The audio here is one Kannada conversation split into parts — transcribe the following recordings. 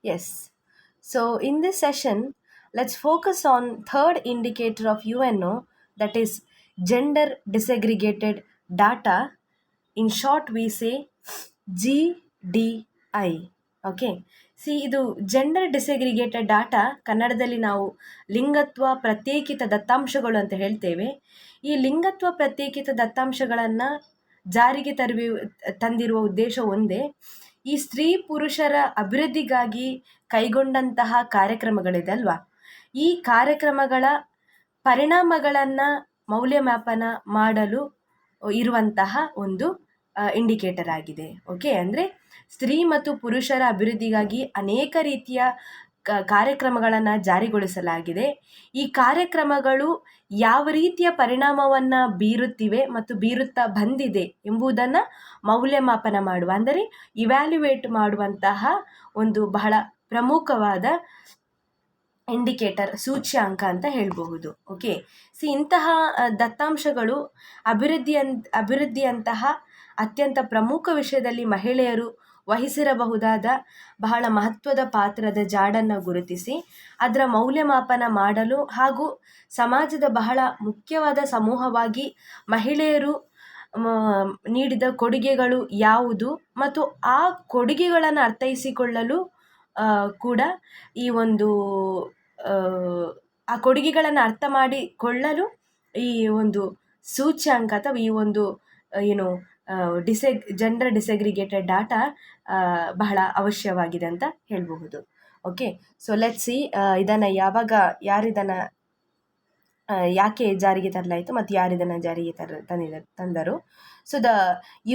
Yes. So in this session, let's focus on third indicator of UNO, that is gender disaggregated data. In short, we say GDI. Okay, ಇದು ಜೆಂಡರ್ ಡಿಸೆಗ್ರಿಗೇಟೆಡ್ ಡಾಟಾ, ಕನ್ನಡದಲ್ಲಿ ನಾವು ಲಿಂಗತ್ವ ಪ್ರತ್ಯೇಕಿತ ದತ್ತಾಂಶಗಳು ಅಂತ ಹೇಳ್ತೇವೆ. ಈ ಲಿಂಗತ್ವ ಪ್ರತ್ಯೇಕಿತ ದತ್ತಾಂಶಗಳನ್ನು ಜಾರಿಗೆ ತಂದಿರುವ ಉದ್ದೇಶ ಒಂದೇ, ಈ ಸ್ತ್ರೀ ಪುರುಷರ ಅಭಿವೃದ್ಧಿಗಾಗಿ ಕೈಗೊಂಡಂತಹ ಕಾರ್ಯಕ್ರಮಗಳಿದೆ ಅಲ್ವಾ, ಈ ಕಾರ್ಯಕ್ರಮಗಳ ಪರಿಣಾಮಗಳನ್ನು ಮೌಲ್ಯಮಾಪನ ಮಾಡಲು ಇರುವಂತಹ ಒಂದು ಇಂಡಿಕೇಟರ್ ಆಗಿದೆ. ಓಕೆ, ಅಂದರೆ ಸ್ತ್ರೀ ಮತ್ತು ಪುರುಷರ ಅಭಿವೃದ್ಧಿಗಾಗಿ ಅನೇಕ ರೀತಿಯ ಕಾರ್ಯಕ್ರಮಗಳನ್ನು ಜಾರಿಗೊಳಿಸಲಾಗಿದೆ. ಈ ಕಾರ್ಯಕ್ರಮಗಳು ಯಾವ ರೀತಿಯ ಪರಿಣಾಮವನ್ನು ಬೀರುತ್ತಿವೆ ಮತ್ತು ಬೀರುತ್ತಾ ಬಂದಿದೆ ಎಂಬುದನ್ನು ಮೌಲ್ಯಮಾಪನ ಮಾಡುವ, ಅಂದರೆ ಇವ್ಯಾಲ್ಯುವೇಟ್ ಮಾಡುವಂತಹ ಒಂದು ಬಹಳ ಪ್ರಮುಖವಾದ ಇಂಡಿಕೇಟರ್, ಸೂಚ್ಯಾಂಕ ಅಂತ ಹೇಳಬಹುದು. ಓಕೆ, ಇಂತಹ ದತ್ತಾಂಶಗಳು ಅಭಿವೃದ್ಧಿಯಂತಹ ಅತ್ಯಂತ ಪ್ರಮುಖ ವಿಷಯದಲ್ಲಿ ಮಹಿಳೆಯರು ವಹಿಸಿರಬಹುದಾದ ಬಹಳ ಮಹತ್ವದ ಪಾತ್ರದ ಜಾಡನ್ನು ಗುರುತಿಸಿ ಅದರ ಮೌಲ್ಯಮಾಪನ ಮಾಡಲು ಹಾಗೂ ಸಮಾಜದ ಬಹಳ ಮುಖ್ಯವಾದ ಸಮೂಹವಾಗಿ ಮಹಿಳೆಯರು ನೀಡಿದ ಕೊಡುಗೆಗಳು ಯಾವುದು ಮತ್ತು ಆ ಕೊಡುಗೆಗಳನ್ನು ಅರ್ಥೈಸಿಕೊಳ್ಳಲು ಕೂಡ ಈ ಒಂದು ಆ ಕೊಡುಗೆಗಳನ್ನು ಅರ್ಥ ಮಾಡಿಕೊಳ್ಳಲು ಈ ಒಂದು ಸೂಚ್ಯಾಂಕ ಅಥವಾ ಈ ಒಂದು ಏನು ಜೆಂಡರ್ ಡಿಸೆಗ್ರಿಗೇಟೆಡ್ ಡಾಟಾ ಬಹಳ ಅವಶ್ಯವಾಗಿದೆ ಅಂತ ಹೇಳಬಹುದು. ಓಕೆ, ಸೊ ಲೆಟ್ಸ್ ಸಿ ಇದನ್ನು ಯಾರಿದನ್ನು ಯಾಕೆ ಜಾರಿಗೆ ತರಲಾಯಿತು ಮತ್ತು ಯಾರಿದನ್ನು ಜಾರಿಗೆ ತಂದರು. So the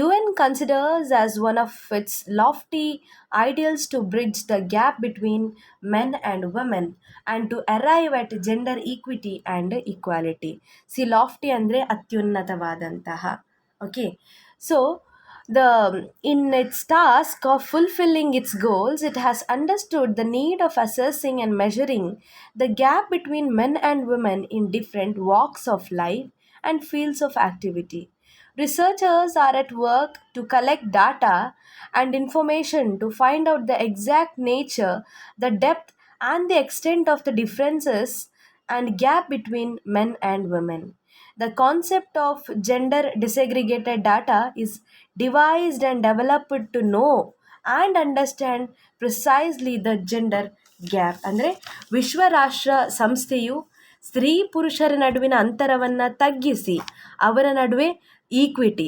UN considers as one of its lofty ideals to bridge the gap between men and women and to arrive at gender equity and equality. Lofty ಅಂದರೆ ಅತ್ಯುನ್ನತವಾದಂತಹ. Okay, so in its task of fulfilling its goals, it has understood the need of assessing and measuring the gap between men and women in different walks of life and fields of activity. Researchers are at work to collect data and information to find out the exact nature, the depth, and the extent of the differences and gap between men and women. The concept of gender disaggregated data is devised and developed to know and understand precisely the gender gap. ಅಂದರೆ ವಿಶ್ವ ರಾಷ್ಟ್ರ ಸಂಸ್ಥೆಯು ಸ್ತ್ರೀ ಪುರುಷರ ನಡುವಿನ ಅಂತರವನ್ನು ತಗ್ಗಿಸಿ ಅವರ ನಡುವೆ ಈಕ್ವಿಟಿ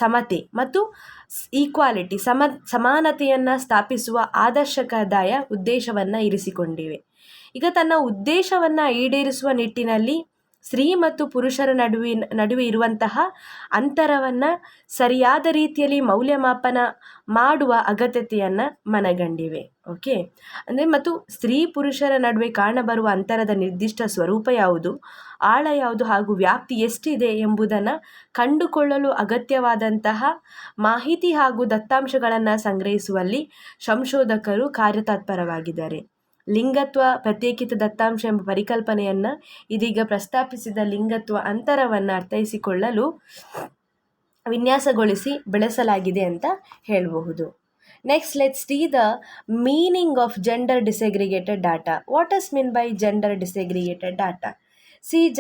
ಸಮತೆ ಮತ್ತು ಈಕ್ವಾಲಿಟಿ ಸಮಾನತೆಯನ್ನು ಸ್ಥಾಪಿಸುವ ಆದರ್ಶಕದಾಯ ಉದ್ದೇಶವನ್ನು ಇರಿಸಿಕೊಂಡಿವೆ. ಈಗ ತನ್ನ ಉದ್ದೇಶವನ್ನು ಈಡೇರಿಸುವ ನಿಟ್ಟಿನಲ್ಲಿ ಸ್ತ್ರೀ ಮತ್ತು ಪುರುಷರ ನಡುವೆ ಇರುವಂತಹ ಅಂತರವನ್ನು ಸರಿಯಾದ ರೀತಿಯಲ್ಲಿ ಮೌಲ್ಯಮಾಪನ ಮಾಡುವ ಅಗತ್ಯತೆಯನ್ನು ಮನಗಂಡಿವೆ. ಓಕೆ, ಅಂದರೆ ಮತ್ತು ಸ್ತ್ರೀ ಪುರುಷರ ನಡುವೆ ಕಾಣಬರುವ ಅಂತರದ ನಿರ್ದಿಷ್ಟ ಸ್ವರೂಪ ಯಾವುದು, ಆಳ ಯಾವುದು ಹಾಗೂ ವ್ಯಾಪ್ತಿ ಎಷ್ಟಿದೆ ಎಂಬುದನ್ನು ಕಂಡುಕೊಳ್ಳಲು ಅಗತ್ಯವಾದಂತಹ ಮಾಹಿತಿ ಹಾಗೂ ದತ್ತಾಂಶಗಳನ್ನು ಸಂಗ್ರಹಿಸುವಲ್ಲಿ ಸಂಶೋಧಕರು ಕಾರ್ಯತತ್ಪರವಾಗಿದ್ದಾರೆ. ಲಿಂಗತ್ವ ಪ್ರತ್ಯೇಕಿತ ದತ್ತಾಂಶ ಎಂಬ ಪರಿಕಲ್ಪನೆಯನ್ನು ಇದೀಗ ಪ್ರಸ್ತಾಪಿಸಿದ ಲಿಂಗತ್ವ ಅಂತರವನ್ನು ಅರ್ಥೈಸಿಕೊಳ್ಳಲು ವಿನ್ಯಾಸಗೊಳಿಸಿ ಬೆಳೆಸಲಾಗಿದೆ ಅಂತ ಹೇಳಬಹುದು. Next, let's see the meaning of gender disaggregated data. What is meant by gender disaggregated data?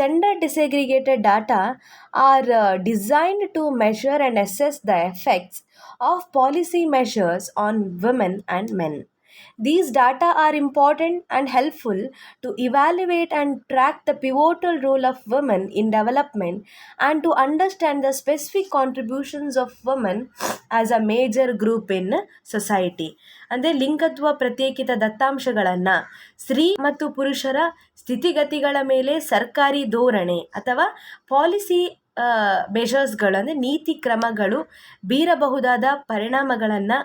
Gender disaggregated data are designed to measure and assess the effects of policy measures on women and men. These data are important and helpful to evaluate and track the pivotal role of women in development and to understand the specific contributions of women as a major group in society. ಅಂದರೆ ಲಿಂಗತ್ವ ಪ್ರತ್ಯೇಕಿತ ದತ್ತಾಂಶಗಳನ್ನು ಸ್ತ್ರೀ ಮತ್ತು ಪುರುಷರ ಸ್ಥಿತಿಗತಿಗಳ ಮೇಲೆ ಸರ್ಕಾರಿ ಧೋರಣೆ ಅಥವಾ ಪಾಲಿಸಿ ಮೆಷರ್ಸ್ಗಳು ಅಂದರೆ ನೀತಿ ಕ್ರಮಗಳು ಬೀರಬಹುದಾದ ಪರಿಣಾಮಗಳನ್ನು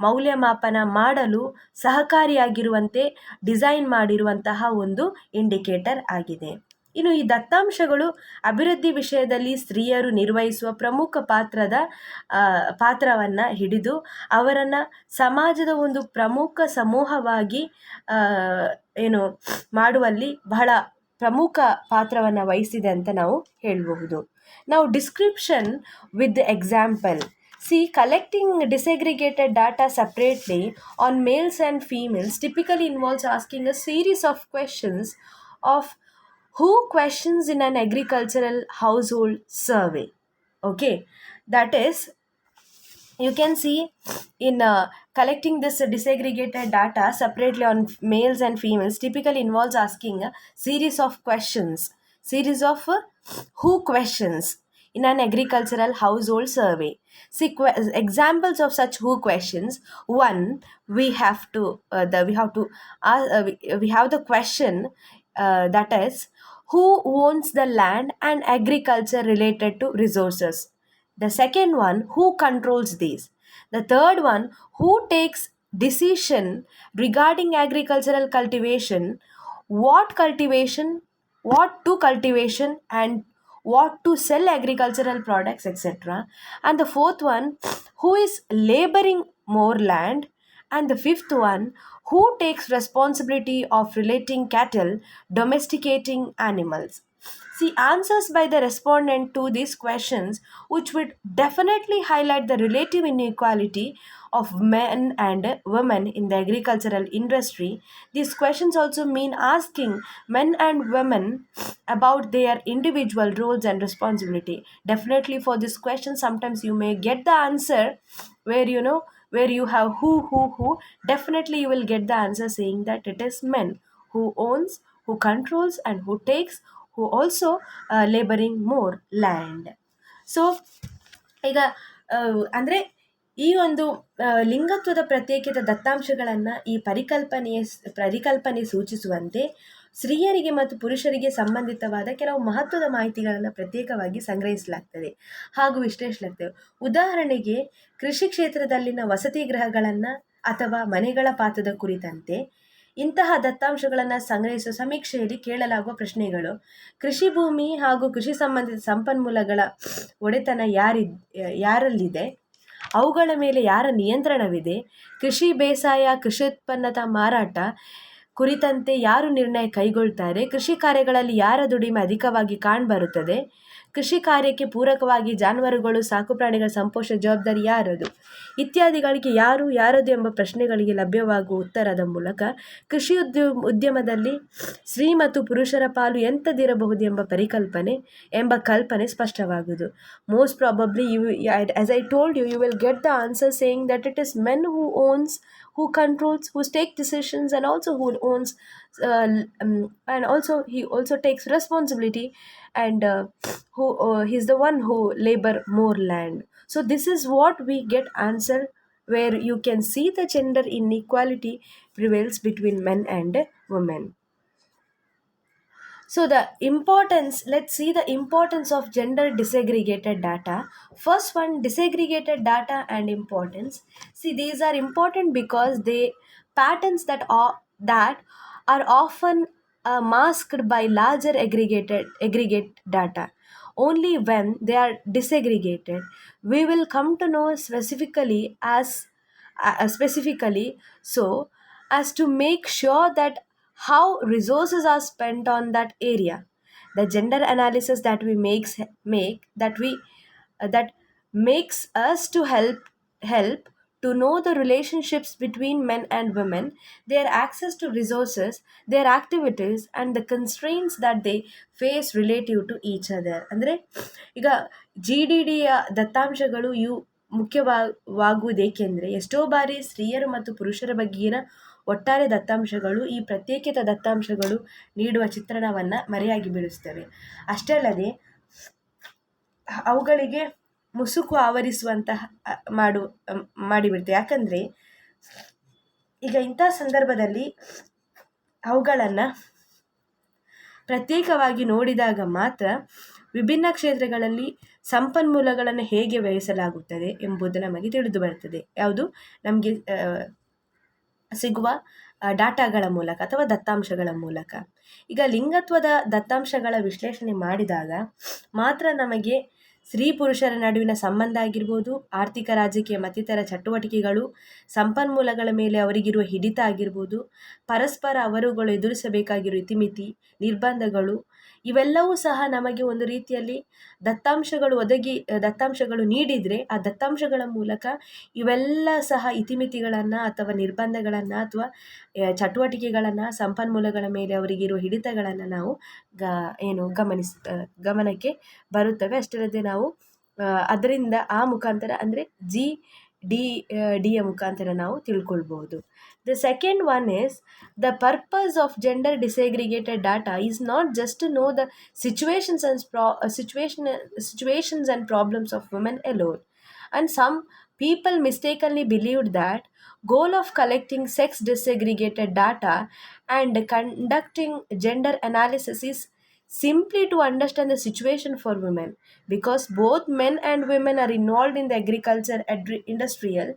ಮೌಲ್ಯಮಾಪನ ಮಾಡಲು ಸಹಕಾರಿಯಾಗಿರುವಂತೆ ಡಿಸೈನ್ ಮಾಡಿರುವಂತಹ ಒಂದು ಇಂಡಿಕೇಟರ್ ಆಗಿದೆ. ಇನ್ನು ಈ ದತ್ತಾಂಶಗಳು ಅಭಿವೃದ್ಧಿ ವಿಷಯದಲ್ಲಿ ಸ್ತ್ರೀಯರು ನಿರ್ವಹಿಸುವ ಪ್ರಮುಖ ಪಾತ್ರವನ್ನು ಹಿಡಿದು ಅವರನ್ನು ಸಮಾಜದ ಒಂದು ಪ್ರಮುಖ ಸಮೂಹವಾಗಿ ಮಾಡುವಲ್ಲಿ ಬಹಳ ಪ್ರಮುಖ ಪಾತ್ರವನ್ನು ವಹಿಸಿದೆ ಅಂತ ನಾವು ಹೇಳಬಹುದು. Now, description with the example. See, collecting disaggregated data separately on males and females typically involves asking a series of questions of who questions in an agricultural household survey. Okay, that is, you can see in collecting this disaggregated data separately on males and females typically involves asking a series of who questions in an agricultural household survey. See, examples of such who questions. One, we have to we have the question, that is, who owns the land and agriculture related to resources. The second one, who controls these. The third one, who takes decision regarding agricultural cultivation, what cultivation, what to cultivation, and what to sell agricultural products, etc. And the fourth one, who is laboring more land. And the fifth one, who takes responsibility of relating cattle, domesticating animals. See, answers by the respondent to these questions, which would definitely highlight the relative inequality of men and women in the agricultural industry. These questions also mean asking men and women about their individual roles and responsibility. Definitely, for this question, sometimes you may get the answer where where you have who. Definitely, you will get the answer saying that it is men who owns, who controls, and who takes, who also laboring more land. So ಈಗ ಅಂದರೆ ಈ ಒಂದು ಲಿಂಗತ್ವದ ಪ್ರತ್ಯೇಕಿತ ದತ್ತಾಂಶಗಳನ್ನು ಈ ಪರಿಕಲ್ಪನೆ ಸೂಚಿಸುವಂತೆ ಸ್ತ್ರೀಯರಿಗೆ ಮತ್ತು ಪುರುಷರಿಗೆ ಸಂಬಂಧಿತವಾದ ಕೆಲವು ಮಹತ್ವದ ಮಾಹಿತಿಗಳನ್ನು ಪ್ರತ್ಯೇಕವಾಗಿ ಸಂಗ್ರಹಿಸಲಾಗ್ತದೆ ಹಾಗೂ ವಿಶ್ಲೇಷಿಸಲಾಗ್ತದೆ. ಉದಾಹರಣೆಗೆ, ಕೃಷಿ ಕ್ಷೇತ್ರದಲ್ಲಿನ ವಸತಿ ಗೃಹಗಳನ್ನು ಅಥವಾ ಮನೆಗಳ ಪಾತ್ರದ ಕುರಿತಂತೆ ಇಂತಹ ದತ್ತಾಂಶಗಳನ್ನು ಸಂಗ್ರಹಿಸುವ ಸಮೀಕ್ಷೆಯಲ್ಲಿ ಕೇಳಲಾಗುವ ಪ್ರಶ್ನೆಗಳು: ಕೃಷಿ ಭೂಮಿ ಹಾಗೂ ಕೃಷಿ ಸಂಬಂಧಿತ ಸಂಪನ್ಮೂಲಗಳ ಒಡೆತನ ಯಾರಲ್ಲಿದೆ, ಅವುಗಳ ಮೇಲೆ ಯಾರ ನಿಯಂತ್ರಣವಿದೆ, ಕೃಷಿ ಬೇಸಾಯ, ಕೃಷಿ ಉತ್ಪನ್ನದ ಮಾರಾಟ ಕುರಿತಂತೆ ಯಾರು ನಿರ್ಣಯ ಕೈಗೊಳ್ತಾರೆ, ಕೃಷಿ ಕಾರ್ಯಗಳಲ್ಲಿ ಯಾರ ದುಡಿಮೆ ಅಧಿಕವಾಗಿ ಕಾಣ್ಬರುತ್ತದೆ, ಕೃಷಿ ಕಾರ್ಯಕ್ಕೆ ಪೂರಕವಾಗಿ ಜಾನುವಾರುಗಳು, ಸಾಕುಪ್ರಾಣಿಗಳ ಸಂಪೋಷಣೆ ಜವಾಬ್ದಾರಿ ಯಾರದು, ಇತ್ಯಾದಿಗಳಿಗೆ ಯಾರದು ಎಂಬ ಪ್ರಶ್ನೆಗಳಿಗೆ ಲಭ್ಯವಾಗುವ ಉತ್ತರದ ಮೂಲಕ ಕೃಷಿ ಉದ್ಯಮದಲ್ಲಿ ಸ್ತ್ರೀ ಮತ್ತು ಪುರುಷರ ಪಾಲು ಎಂಥದಿರಬಹುದು ಎಂಬ ಕಲ್ಪನೆ ಸ್ಪಷ್ಟವಾಗುವುದು. Most probably as I told you, you will get the answer saying that it is men who owns, who controls, who take decisions, and also who owns, and also he also takes responsibility, and who he's the one who labor more land. So this is what we get answer, where you can see the gender inequality prevails between men and women. So let's see the importance of gender disaggregated data. First one, disaggregated data and importance. See, these are important because they patterns that are often masked by larger aggregate data. Only when they are disaggregated, we will come to know specifically so as to make sure that how resources are spent on that area. The gender analysis that we that makes us to help to know the relationships between men and women, their access to resources, their activities, and the constraints that they face relative to each other. ಅಂದರೆ ಈಗ GDDಯ ದತ್ತಾಂಶಗಳು ಮುಖ್ಯವಾಗುವುದೇಕೆಂದರೆ, ಎಷ್ಟೋ ಬಾರಿ ಸ್ತ್ರೀಯರು ಮತ್ತು ಪುರುಷರ ಬಗ್ಗೆನ ಒಟ್ಟಾರೆ ದತ್ತಾಂಶಗಳು ಈ ಪ್ರತ್ಯೇಕಿತ ದತ್ತಾಂಶಗಳು ನೀಡುವ ಚಿತ್ರಣವನ್ನು ಮರೆಯಾಗಿ ಬಿಡಿಸ್ತವೆ. ಅಷ್ಟೇ ಅಲ್ಲದೆ ಅವುಗಳಿಗೆ ಮುಸುಕು ಆವರಿಸುವಂತಹ ಮಾಡಿಬಿಡ್ತೇವೆ. ಯಾಕಂದರೆ ಈಗ ಇಂಥ ಸಂದರ್ಭದಲ್ಲಿ ಅವುಗಳನ್ನು ಪ್ರತ್ಯೇಕವಾಗಿ ನೋಡಿದಾಗ ಮಾತ್ರ ವಿಭಿನ್ನ ಕ್ಷೇತ್ರಗಳಲ್ಲಿ ಸಂಪನ್ಮೂಲಗಳನ್ನು ಹೇಗೆ ವ್ಯಯಿಸಲಾಗುತ್ತದೆ ಎಂಬುದು ನಮಗೆ ತಿಳಿದು ಬರ್ತದೆ. ಯಾವುದು ನಮಗೆ ಸಿಗುವ ಡಾಟಾಗಳ ಮೂಲಕ ಅಥವಾ ದತ್ತಾಂಶಗಳ ಮೂಲಕ. ಈಗ ಲಿಂಗತ್ವದ ದತ್ತಾಂಶಗಳ ವಿಶ್ಲೇಷಣೆ ಮಾಡಿದಾಗ ಮಾತ್ರ ನಮಗೆ ಸ್ತ್ರೀ ಪುರುಷರ ನಡುವಿನ ಸಂಬಂಧ ಆಗಿರ್ಬೋದು, ಆರ್ಥಿಕ ರಾಜಕೀಯ ಮತ್ತಿತರ ಚಟುವಟಿಕೆಗಳು, ಸಂಪನ್ಮೂಲಗಳ ಮೇಲೆ ಅವರಿಗಿರುವ ಹಿಡಿತ ಆಗಿರ್ಬೋದು, ಪರಸ್ಪರ ಅವರುಗಳು ಎದುರಿಸಬೇಕಾಗಿರುವ ಇತಿಮಿತಿ, ನಿರ್ಬಂಧಗಳು, ಇವೆಲ್ಲವೂ ಸಹ ನಮಗೆ ಒಂದು ರೀತಿಯಲ್ಲಿ ದತ್ತಾಂಶಗಳು ನೀಡಿದರೆ ಆ ದತ್ತಾಂಶಗಳ ಮೂಲಕ ಇವೆಲ್ಲ ಸಹ ಇತಿಮಿತಿಗಳನ್ನು ಅಥವಾ ನಿರ್ಬಂಧಗಳನ್ನು ಅಥವಾ ಚಟುವಟಿಕೆಗಳನ್ನು ಸಂಪನ್ಮೂಲಗಳ ಮೇಲೆ ಅವರಿಗಿರುವ ಹಿಡಿತಗಳನ್ನು ನಾವು ಗಮನಕ್ಕೆ ಬರುತ್ತವೆ. ಅಷ್ಟಲ್ಲದೆ ನಾವು ಅದರಿಂದ ಆ ಮುಖಾಂತರ ಅಂದರೆ ಡಿ ಡಿಯ ಮುಖಾಂತರ ನಾವು ತಿಳ್ಕೊಳ್ಬಹುದು. The second one is the purpose of gender disaggregated data is not just to know the situations and problems of women alone. And some people mistakenly believed that goal of collecting sex disaggregated data and conducting gender analysis is simply to understand the situation for women, because both men and women are involved in the agriculture, industrial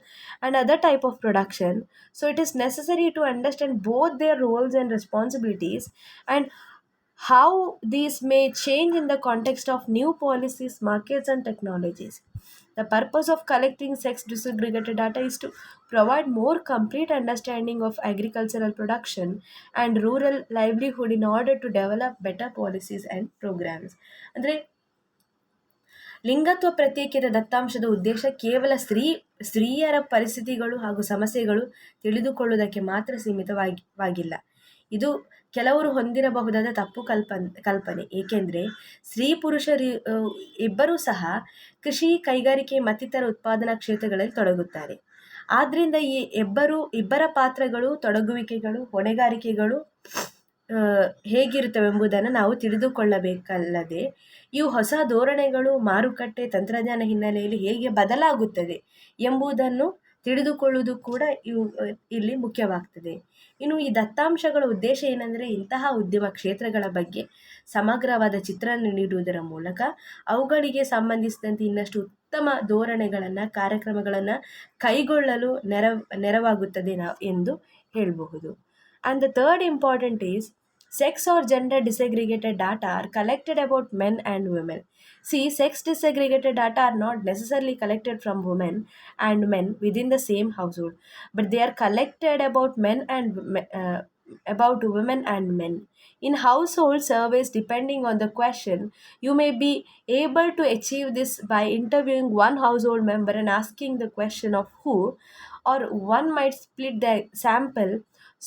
and other type of production. So it is necessary to understand both their roles and responsibilities, and how these may change in the context of new policies, markets, and technologies. The purpose of collecting sex disaggregated data is to provide more complete understanding of agricultural production and rural livelihood in order to develop better policies and programs. ಅಂದರೆ ಲಿಂಗತ್ವ ಪ್ರತ್ಯೇಕಿತ ದತ್ತಾಂಶದ ಉದ್ದೇಶ ಕೇವಲ ಸ್ತ್ರೀಯರ ಪರಿಸ್ಥಿತಿಗಳು ಹಾಗೂ ಸಮಸ್ಯೆಗಳು ತಿಳಿದುಕೊಳ್ಳುವುದಕ್ಕೆ ಮಾತ್ರ ಸೀಮಿತವಾಗಿಲ್ಲ. ಇದು ಕೆಲವರು ಹೊಂದಿರಬಹುದಾದ ತಪ್ಪು ಕಲ್ಪನೆ. ಏಕೆಂದರೆ ಸ್ತ್ರೀ ಪುರುಷರು ಇಬ್ಬರೂ ಸಹ ಕೃಷಿ, ಕೈಗಾರಿಕೆ ಮತ್ತಿತರ ಉತ್ಪಾದನಾ ಕ್ಷೇತ್ರಗಳಲ್ಲಿ ತೊಡಗುತ್ತಾರೆ. ಆದ್ದರಿಂದ ಈ ಇಬ್ಬರ ಪಾತ್ರಗಳು, ತೊಡಗುವಿಕೆಗಳು, ಹೊಣೆಗಾರಿಕೆಗಳು ಹೇಗಿರುತ್ತವೆಂಬುದನ್ನು ನಾವು ತಿಳಿದುಕೊಳ್ಳಬೇಕಲ್ಲದೆ ಇವು ಹೊಸ ಧೋರಣೆಗಳು, ಮಾರುಕಟ್ಟೆ, ತಂತ್ರಜ್ಞಾನ ಹಿನ್ನೆಲೆಯಲ್ಲಿ ಹೇಗೆ ಬದಲಾಗುತ್ತದೆ ಎಂಬುದನ್ನು ತಿಳಿದುಕೊಳ್ಳುವುದು ಕೂಡ ಇಲ್ಲಿ ಮುಖ್ಯವಾಗ್ತದೆ. ಇನ್ನು ಈ ದತ್ತಾಂಶಗಳ ಉದ್ದೇಶ ಏನಂದರೆ, ಇಂತಹ ಉದ್ಯಮ ಕ್ಷೇತ್ರಗಳ ಬಗ್ಗೆ ಸಮಗ್ರವಾದ ಚಿತ್ರಣ ನೀಡುವುದರ ಮೂಲಕ ಅವುಗಳಿಗೆ ಸಂಬಂಧಿಸಿದಂತೆ ಇನ್ನಷ್ಟು ಉತ್ತಮ ಧೋರಣೆಗಳನ್ನು, ಕಾರ್ಯಕ್ರಮಗಳನ್ನು ಕೈಗೊಳ್ಳಲು ನೆರವಾಗುತ್ತದೆ ಎಂದು ಹೇಳಬಹುದು. And the third important is sex or gender disaggregated data are collected about men and women. See, sex disaggregated data are not necessarily collected from women and men within the same household, but they are collected about about women and men. In household surveys, depending on the question, you may be able to achieve this by interviewing one household member and asking the question of who, or one might split the sample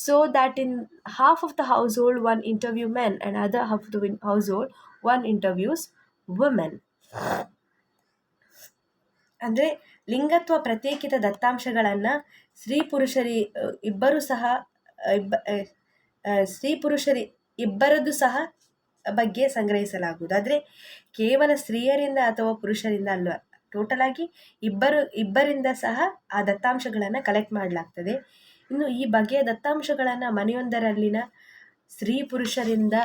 so that in half of the household one interview men and other half of the household one interviews women. ಅಂದರೆ ಲಿಂಗತ್ವ ಪ್ರತ್ಯೇಕಿತ ದತ್ತಾಂಶಗಳನ್ನು ಸ್ತ್ರೀ ಪುರುಷರಿ ಇಬ್ಬರದ್ದು ಸಹ ಬಗ್ಗೆ ಸಂಗ್ರಹಿಸಲಾಗುವುದು. ಆದರೆ ಕೇವಲ ಸ್ತ್ರೀಯರಿಂದ ಅಥವಾ ಪುರುಷರಿಂದ ಅಲ್ಲ, ಟೋಟಲ್ ಆಗಿ ಇಬ್ಬರಿಂದ ಸಹ ಆ ದತ್ತಾಂಶಗಳನ್ನು ಕಲೆಕ್ಟ್ ಮಾಡಲಾಗ್ತದೆ. ಇನ್ನು ಈ ಬಗೆಯ ದತ್ತಾಂಶಗಳನ್ನು ಮನೆಯೊಂದರಲ್ಲಿನ ಸ್ತ್ರೀ ಪುರುಷರಿಂದ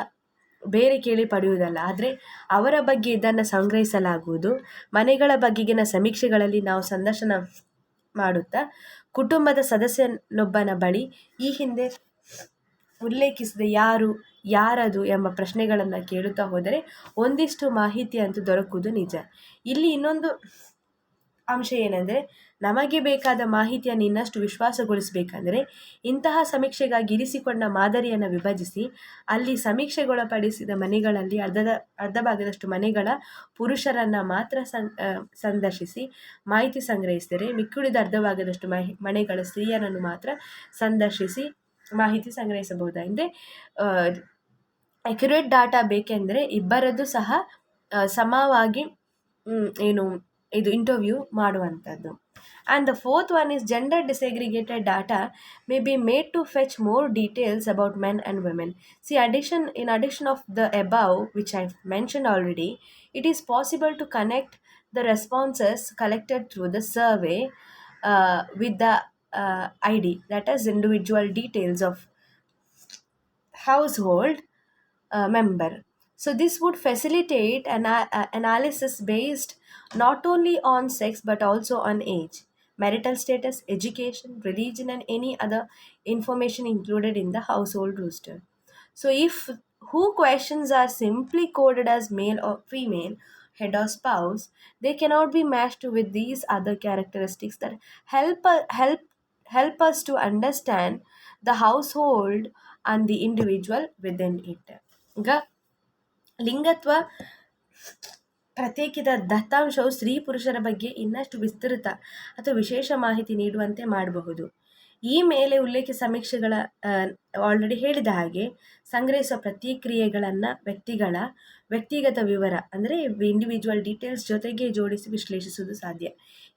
ಬೇರೆ ಕೇಳಿ ಪಡೆಯುವುದಲ್ಲ, ಆದರೆ ಅವರ ಬಗ್ಗೆ ಇದನ್ನು ಸಂಗ್ರಹಿಸಲಾಗುವುದು. ಮನೆಗಳ ಬಗೆಗಿನ ಸಮೀಕ್ಷೆಗಳಲ್ಲಿ ನಾವು ಸಂದರ್ಶನ ಮಾಡುತ್ತಾ ಕುಟುಂಬದ ಸದಸ್ಯನೊಬ್ಬನ ಬಳಿ ಈ ಹಿಂದೆ ಉಲ್ಲೇಖಿಸಿದ ಯಾರದು ಎಂಬ ಪ್ರಶ್ನೆಗಳನ್ನು ಕೇಳುತ್ತಾ ಹೋದರೆ ಒಂದಿಷ್ಟು ಮಾಹಿತಿ ಅಂತೂ ದೊರಕುವುದು ನಿಜ. ಇಲ್ಲಿ ಇನ್ನೊಂದು ಅಂಶ ಏನೆಂದರೆ, ನಮಗೆ ಬೇಕಾದ ಮಾಹಿತಿಯನ್ನು ಇನ್ನಷ್ಟು ವಿಶ್ವಾಸಗೊಳಿಸಬೇಕಂದರೆ ಇಂತಹ ಸಮೀಕ್ಷೆಗಾಗಿ ಇರಿಸಿಕೊಂಡ ಮಾದರಿಯನ್ನು ವಿಭಜಿಸಿ ಅಲ್ಲಿ ಸಮೀಕ್ಷೆಗೊಳಪಡಿಸಿದ ಮನೆಗಳಲ್ಲಿ ಅರ್ಧ ಭಾಗದಷ್ಟು ಮನೆಗಳ ಪುರುಷರನ್ನು ಮಾತ್ರ ಸಂದರ್ಶಿಸಿ ಮಾಹಿತಿ ಸಂಗ್ರಹಿಸಿದರೆ ಮಿಕ್ಕುಳಿದ ಅರ್ಧ ಭಾಗದಷ್ಟು ಮನೆಗಳ ಸ್ತ್ರೀಯರನ್ನು ಮಾತ್ರ ಸಂದರ್ಶಿಸಿ ಮಾಹಿತಿ ಸಂಗ್ರಹಿಸಬಹುದಾಗಿದೆ. ಅಕ್ಯುರೇಟ್ ಡಾಟಾ ಬೇಕೆಂದರೆ ಇಬ್ಬರದ್ದು ಸಹ ಸಮವಾಗಿ ಇದು ಇಂಟರ್ವ್ಯೂ ಮಾಡುವಂಥದ್ದು. And the fourth one is gender disaggregated data may be made to fetch more details about men and women. See, in addition of the above, which I've mentioned already, it is possible to connect the responses collected through the survey with the ID, that is individual details of household member. So this would facilitate analysis based not only on sex but also on age, marital status, education, religion, and any other information included in the household roster. So if who questions are simply coded as male or female, head or spouse, they cannot be matched with these other characteristics that help us to understand the household and the individual within it. ಈಗ ಲಿಂಗತ್ವ ಪ್ರತ್ಯೇಕಿತ ದತ್ತಾಂಶವು ಸ್ತ್ರೀ ಪುರುಷರ ಬಗ್ಗೆ ಇನ್ನಷ್ಟು ವಿಸ್ತೃತ ಅಥವಾ ವಿಶೇಷ ಮಾಹಿತಿ ನೀಡುವಂತೆ ಮಾಡಬಹುದು. ಈ ಮೇಲೆ ಉಲ್ಲೇಖ ಸಮೀಕ್ಷೆಗಳ ಆಲ್ರೆಡಿ ಹೇಳಿದ ಹಾಗೆ ಸಂಗ್ರಹಿಸುವ ಪ್ರತಿಕ್ರಿಯೆಗಳನ್ನು ವ್ಯಕ್ತಿಗಳ ವ್ಯಕ್ತಿಗತ ವಿವರ ಅಂದರೆ ಇಂಡಿವಿಜುವಲ್ ಡೀಟೇಲ್ಸ್ ಜೊತೆಗೆ ಜೋಡಿಸಿ ವಿಶ್ಲೇಷಿಸುವುದು ಸಾಧ್ಯ.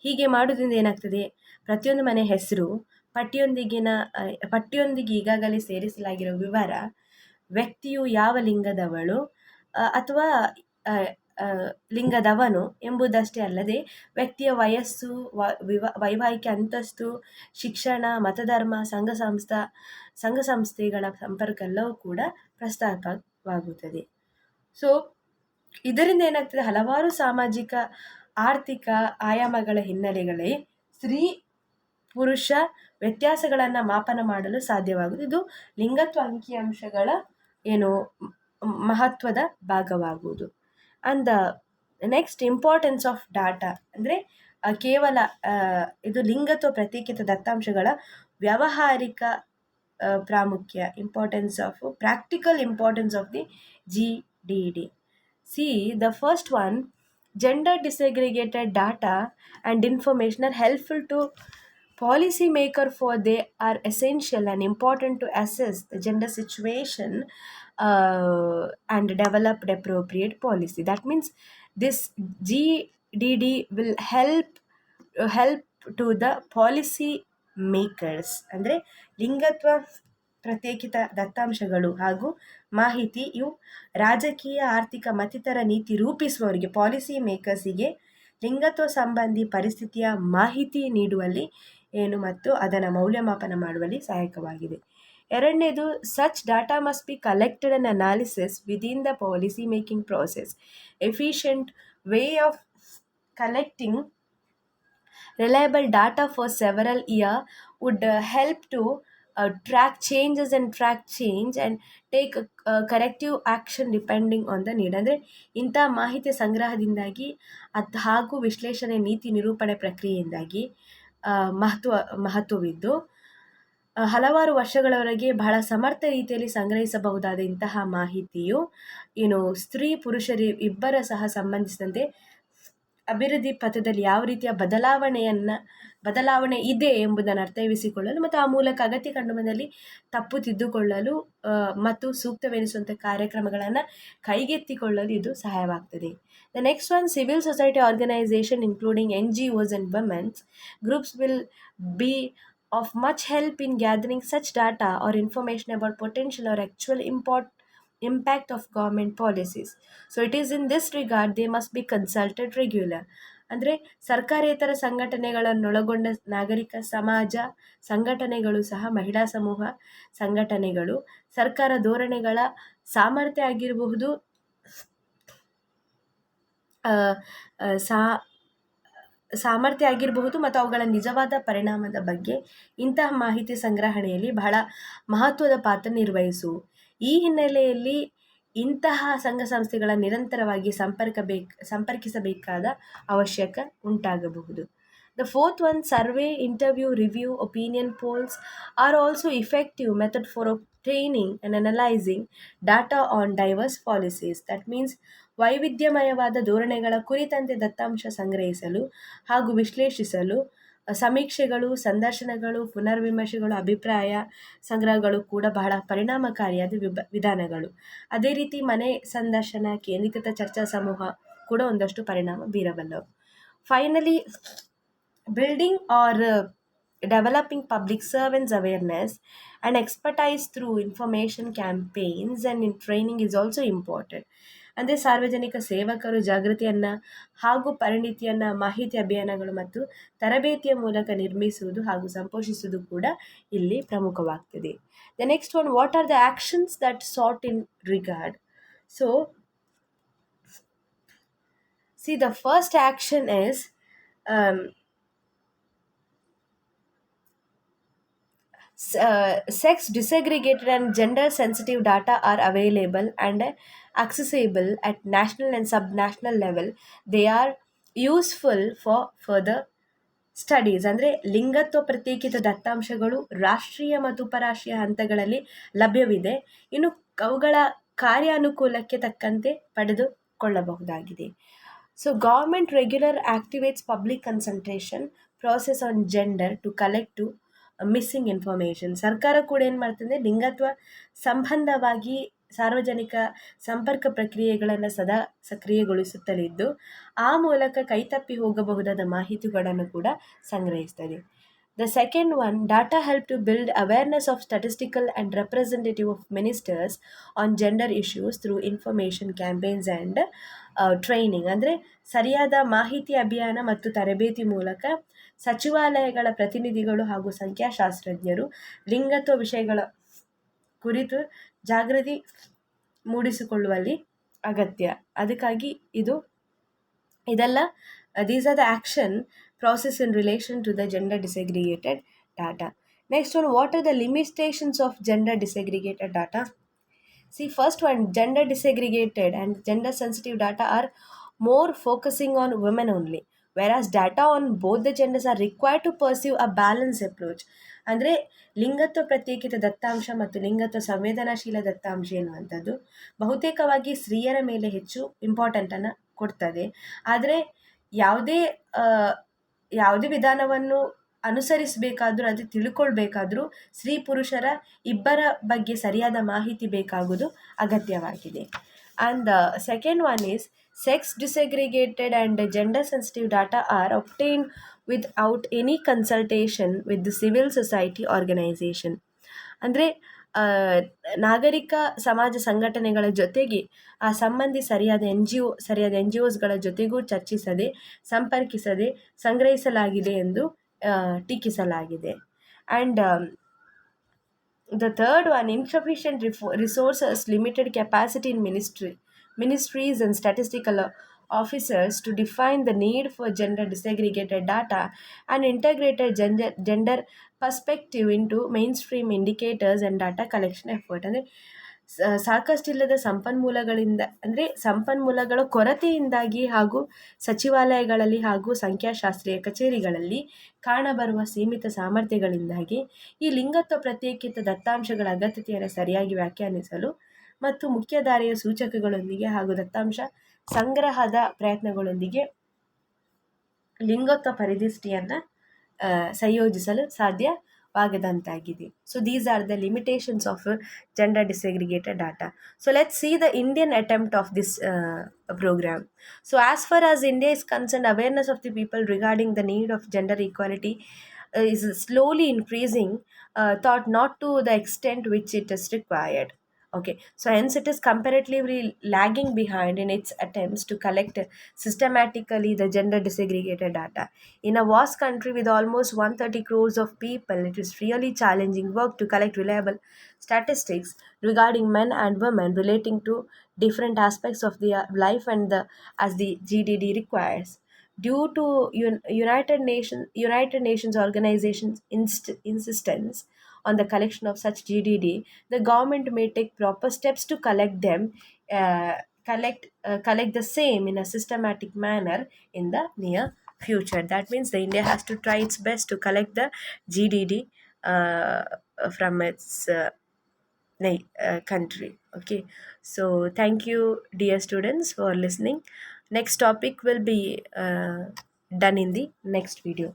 ಹೀಗೆ ಮಾಡೋದ್ರಿಂದ ಏನಾಗ್ತದೆ, ಪ್ರತಿಯೊಂದು ಮನೆ ಹೆಸರು, ಪಟ್ಟಿಯೊಂದಿಗೆ ಈಗಾಗಲೇ ಸೇರಿಸಲಾಗಿರೋ ವಿವರ, ವ್ಯಕ್ತಿಯು ಯಾವ ಲಿಂಗದವಳು ಅಥವಾ ಲಿಂಗದವನು ಎಂಬುದಷ್ಟೇ ಅಲ್ಲದೆ ವ್ಯಕ್ತಿಯ ವಯಸ್ಸು, ವೈವಾಹಿಕ ಅಂತಸ್ತು, ಶಿಕ್ಷಣ, ಮತಧರ್ಮ, ಸಂಘ ಸಂಸ್ಥೆಗಳ ಸಂಪರ್ಕ ಎಲ್ಲವೂ ಕೂಡ ಪ್ರಸ್ತಾಪವಾಗುತ್ತದೆ. ಸೊ ಇದರಿಂದ ಏನಾಗ್ತದೆ, ಹಲವಾರು ಸಾಮಾಜಿಕ ಆರ್ಥಿಕ ಆಯಾಮಗಳ ಹಿನ್ನೆಲೆಗಳೇ ಸ್ತ್ರೀ ಪುರುಷ ವ್ಯತ್ಯಾಸಗಳನ್ನು ಮಾಪನ ಮಾಡಲು ಸಾಧ್ಯವಾಗುವುದು. ಇದು ಲಿಂಗತ್ವ ಅಂಕಿಅಂಶಗಳ ಮಹತ್ವದ ಭಾಗವಾಗುವುದು. And next importance of data ಅಂದರೆ ಕೇವಲ ಇದು ಲಿಂಗತ್ವ ಪ್ರತ್ಯೇಕಿತ ದತ್ತಾಂಶಗಳ ವ್ಯಾವಹಾರಿಕ ಪ್ರಾಮುಖ್ಯ, practical importance of the GDD. See, the first one, gender disaggregated data and information are helpful to policymaker, for they are essential and important to assess the gender situation and develop appropriate policy. That means this GDD will help to the policy makers. ಅಂದರೆ ಲಿಂಗತ್ವ ಪ್ರತ್ಯೇಕಿತ ದತ್ತಾಂಶಗಳು ಹಾಗೂ ಮಾಹಿತಿ ಇವು ರಾಜಕೀಯ, ಆರ್ಥಿಕ ಮತ್ತಿತರ ನೀತಿ ರೂಪಿಸುವವರಿಗೆ, ಪಾಲಿಸಿ ಮೇಕರ್ಸಿಗೆ ಲಿಂಗತ್ವ ಸಂಬಂಧಿ ಪರಿಸ್ಥಿತಿಯ ಮಾಹಿತಿ ನೀಡುವಲ್ಲಿ ಮತ್ತು ಅದನ್ನು ಮೌಲ್ಯಮಾಪನ ಮಾಡುವಲ್ಲಿ ಸಹಾಯಕವಾಗಿದೆ. ಎರಡನೇದು, such data must be collected and analysis within the policy making process. Efficient way of collecting reliable data for several years would help to track changes and track change and take corrective action depending on the need. ಅಂದರೆ ಇಂಥ ಮಾಹಿತಿ ಸಂಗ್ರಹದಿಂದಾಗಿ ಹಾಗೂ ವಿಶ್ಲೇಷಣೆ ನೀತಿ ನಿರೂಪಣೆ ಪ್ರಕ್ರಿಯೆಯಿಂದಾಗಿ ಮಹತ್ವವಿದ್ದು ಹಲವಾರು ವರ್ಷಗಳವರೆಗೆ ಬಹಳ ಸಮರ್ಥ ರೀತಿಯಲ್ಲಿ ಸಂಗ್ರಹಿಸಬಹುದಾದ ಇಂತಹ ಮಾಹಿತಿಯು ಸ್ತ್ರೀ ಪುರುಷರು ಇಬ್ಬರ ಸಹ ಸಂಬಂಧಿಸಿದಂತೆ ಅಭಿವೃದ್ಧಿ ಪಥದಲ್ಲಿ ಯಾವ ರೀತಿಯ ಬದಲಾವಣೆ ಇದೆ ಎಂಬುದನ್ನು ಅರ್ಥೈಸಿಕೊಳ್ಳಲು ಮತ್ತು ಆ ಮೂಲಕ ಅಗತ್ಯ ಕಂಡುಬಂದಲ್ಲಿ ತಪ್ಪು ತಿದ್ದುಕೊಳ್ಳಲು ಮತ್ತು ಸೂಕ್ತವೆನಿಸುವಂಥ ಕಾರ್ಯಕ್ರಮಗಳನ್ನು ಕೈಗೆತ್ತಿಕೊಳ್ಳಲು ಇದು ಸಹಾಯವಾಗ್ತದೆ. The next one, civil society organisation including NGOs and women's groups will be of much help in gathering such data or information about potential or actual impact of government policies. So it is in this regard they must be consulted regular. ಅಂದರೆ ಸರ್ಕಾರೇತರ ಸಂಘಟನೆಗಳನ್ನೊಳಗೊಂಡ ನಾಗರಿಕ ಸಮಾಜ ಸಂಘಟನೆಗಳು ಸಹ, ಮಹಿಳಾ ಸಮೂಹ ಸಂಘಟನೆಗಳು ಸರ್ಕಾರ ಧೋರಣೆಗಳ ಸಾಮರ್ಥ್ಯ ಆಗಿರಬಹುದು ಮತ್ತು ಅವುಗಳ ನಿಜವಾದ ಪರಿಣಾಮದ ಬಗ್ಗೆ ಇಂತಹ ಮಾಹಿತಿ ಸಂಗ್ರಹಣೆಯಲ್ಲಿ ಬಹಳ ಮಹತ್ವದ ಪಾತ್ರ ನಿರ್ವಹಿಸುವು. ಈ ಹಿನ್ನೆಲೆಯಲ್ಲಿ ಇಂತಹ ಸಂಘ ಸಂಸ್ಥೆಗಳ ನಿರಂತರವಾಗಿ ಸಂಪರ್ಕಿಸಬೇಕಾದ ಅವಶ್ಯಕ ಉಂಟಾಗಬಹುದು. The fourth one, survey, interview, review, opinion polls are also effective method for obtaining and analyzing data on diverse policies. That means ವೈವಿಧ್ಯಮಯವಾದ ಧೋರಣೆಗಳ ಕುರಿತಂತೆ ದತ್ತಾಂಶ ಸಂಗ್ರಹಿಸಲು ಹಾಗೂ ವಿಶ್ಲೇಷಿಸಲು ಸಮೀಕ್ಷೆಗಳು, ಸಂದರ್ಶನಗಳು, ಪುನರ್ವಿಮರ್ಶೆಗಳು, ಅಭಿಪ್ರಾಯ ಸಂಗ್ರಹಗಳು ಕೂಡ ಬಹಳ ಪರಿಣಾಮಕಾರಿಯಾದ ವಿಧಾನಗಳು. ಅದೇ ರೀತಿ ಮನೆ ಸಂದರ್ಶನ, ಕೇಂದ್ರೀಕೃತ ಚರ್ಚಾ ಸಮೂಹ ಕೂಡ ಒಂದಷ್ಟು ಪರಿಣಾಮ ಬೀರಬಲ್ಲವು. Finally, building or developing public servants awareness and expertise through information campaigns and in training is also important. ಅಂದರೆ ಸಾರ್ವಜನಿಕ ಸೇವಕರು ಜಾಗೃತಿಯನ್ನು ಹಾಗೂ ಪರಿಣಿತಿಯನ್ನು ಮಾಹಿತಿ ಅಭಿಯಾನಗಳು ಮತ್ತು ತರಬೇತಿಯ ಮೂಲಕ ನಿರ್ಮಿಸುವುದು ಹಾಗೂ ಸಂಪೋಷಿಸುವುದು ಕೂಡ ಇಲ್ಲಿ ಪ್ರಮುಖವಾಗ್ತದೆ. The next one, what are the actions that sought in regard. So see, the first action is sex disaggregated and gender sensitive data are available and accessible at national and subnational level. They are useful for further studies. ಅಂದರೆ ಲಿಂಗತ್ವ ಪ್ರತ್ಯೇಕಿತ ದತ್ತಾಂಶಗಳು ರಾಷ್ಟ್ರೀಯ ಮತ್ತು ಉಪರಾಷ್ಟ್ರೀಯ ಹಂತಗಳಲ್ಲಿ ಲಭ್ಯವಿದೆ. ಇನ್ನು ಅವುಗಳ ಕಾರ್ಯಾನುಕೂಲಕ್ಕೆ ತಕ್ಕಂತೆ ಪಡೆದುಕೊಳ್ಳಬಹುದಾಗಿದೆ. So government regular activates public consultation process on gender to collect to missing information. ಸರ್ಕಾರ ಕೂಡ ಏನು ಮಾಡ್ತಂದರೆ ಲಿಂಗತ್ವ ಸಂಬಂಧವಾಗಿ ಸಾರ್ವಜನಿಕ ಸಂಪರ್ಕ ಪ್ರಕ್ರಿಯೆಗಳನ್ನು ಸದಾ ಸಕ್ರಿಯಗೊಳಿಸುತ್ತಲಿದ್ದು ಆ ಮೂಲಕ ಕೈತಪ್ಪಿ ಹೋಗಬಹುದಾದ ಮಾಹಿತಿಗಳನ್ನು ಕೂಡ ಸಂಗ್ರಹಿಸ್ತದೆ. The second one, data help to build awareness of statistical and representative of ministers on gender issues through information campaigns and training. ಅಂದರೆ ಸರಿಯಾದ ಮಾಹಿತಿ ಅಭಿಯಾನ ಮತ್ತು ತರಬೇತಿ ಮೂಲಕ ಸಚಿವಾಲಯಗಳ ಪ್ರತಿನಿಧಿಗಳು ಹಾಗೂ ಸಂಖ್ಯಾಶಾಸ್ತ್ರಜ್ಞರು ಲಿಂಗತ್ವ ವಿಷಯಗಳ ಕುರಿತು ಜಾಗೃತಿ ಮೂಡಿಸಿಕೊಳ್ಳುವಲ್ಲಿ ಅಗತ್ಯ. ಅದಕ್ಕಾಗಿ ಇದೆಲ್ಲ these are the action process in relation to the gender disaggregated data. Next one, what are the limitations of gender disaggregated data? See, first one, gender disaggregated and gender sensitive data are more focusing on women only, whereas data on both the genders are required to pursue a balanced approach. ಅಂದರೆ ಲಿಂಗತ್ವ ಪ್ರತ್ಯೇಕಿತ ದತ್ತಾಂಶ ಮತ್ತು ಲಿಂಗತ್ವ ಸಂವೇದನಾಶೀಲ ದತ್ತಾಂಶ ಎನ್ನುವಂಥದ್ದು ಬಹುತೇಕವಾಗಿ ಸ್ತ್ರೀಯರ ಮೇಲೆ ಹೆಚ್ಚು ಇಂಪಾರ್ಟೆಂಟನ್ನು ಕೊಡ್ತದೆ. ಆದರೆ ಯಾವುದೇ ವಿಧಾನವನ್ನು ಅನುಸರಿಸಬೇಕಾದ್ರೂ ಅದು ತಿಳ್ಕೊಳ್ಬೇಕಾದ್ರೂ ಸ್ತ್ರೀ ಪುರುಷರ ಇಬ್ಬರ ಬಗ್ಗೆ ಸರಿಯಾದ ಮಾಹಿತಿ ಬೇಕಾಗುವುದು ಅಗತ್ಯವಾಗಿದೆ. And the second one is sex disaggregated and gender sensitive data are obtained without any consultation with the civil society organization. ಅಂದರೆ ನಾಗರಿಕ ಸಮಾಜ ಸಂಘಟನೆಗಳ ಜೊತೆಗೆ ಆ ಸಂಬಂಧಿ ಸರಿಯಾದ ಎನ್ ಜಿ ಒಸ್ಗಳ ಜೊತೆಗೂ ಚರ್ಚಿಸದೆ ಸಂಪರ್ಕಿಸದೆ ಸಂಗ್ರಹಿಸಲಾಗಿದೆ ಎಂದು ಟೀಕಿಸಲಾಗಿದೆ. And the third one, insufficient resources, limited capacity in ministries and statistical officers to define the need for gender disaggregated data and integrated gender perspective into mainstream indicators and data collection effort. ಅಂದರೆ ಸಾಕಷ್ಟಿಲ್ಲದ ಸಂಪನ್ಮೂಲಗಳ ಕೊರತೆಯಿಂದಾಗಿ ಹಾಗೂ ಸಚಿವಾಲಯಗಳಲ್ಲಿ ಹಾಗೂ ಸಂಖ್ಯಾಶಾಸ್ತ್ರೀಯ ಕಚೇರಿಗಳಲ್ಲಿ ಕಾಣಬರುವ ಸೀಮಿತ ಸಾಮರ್ಥ್ಯಗಳಿಂದಾಗಿ ಈ ಲಿಂಗತ್ವ ಪ್ರತ್ಯೇಕಿತ ದತ್ತಾಂಶಗಳ ಅಗತ್ಯತೆಯನ್ನು ಸರಿಯಾಗಿ ವ್ಯಾಖ್ಯಾನಿಸಲು ಮತ್ತು ಮುಖ್ಯಧಾರೆಯ ಸೂಚಕಗಳೊಂದಿಗೆ ಹಾಗೂ ದತ್ತಾಂಶ ಸಂಗ್ರಹದ ಪ್ರಯತ್ನಗಳೊಂದಿಗೆ ಲಿಂಗತ್ವ ಪರಿದೃಷ್ಟಿಯನ್ನು ಸಂಯೋಜಿಸಲು ಸಾಧ್ಯವಾಗದಂತಾಗಿದೆ. So these are the limitations of gender disaggregated data. So let's see the Indian attempt of this program. So as far as India is concerned, awareness of the people regarding the need of gender equality is slowly increasing, thought not to the extent which it is required. Okay, so hence it is comparatively lagging behind in its attempts to collect systematically the gender disaggregated data. In a vast country with almost 130 crores of people, it is really challenging work to collect reliable statistics regarding men and women relating to different aspects of their life and as the GDD requires. Due to United Nations organization's insistence on the collection of such GDD, the government may take proper steps to collect the same in a systematic manner in the near future. That means the India has to try its best to collect the GDD from its country. Okay, so thank you dear students for listening. Next topic will be done in the next video.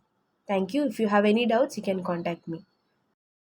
Thank you. If you have any doubts, you can contact me.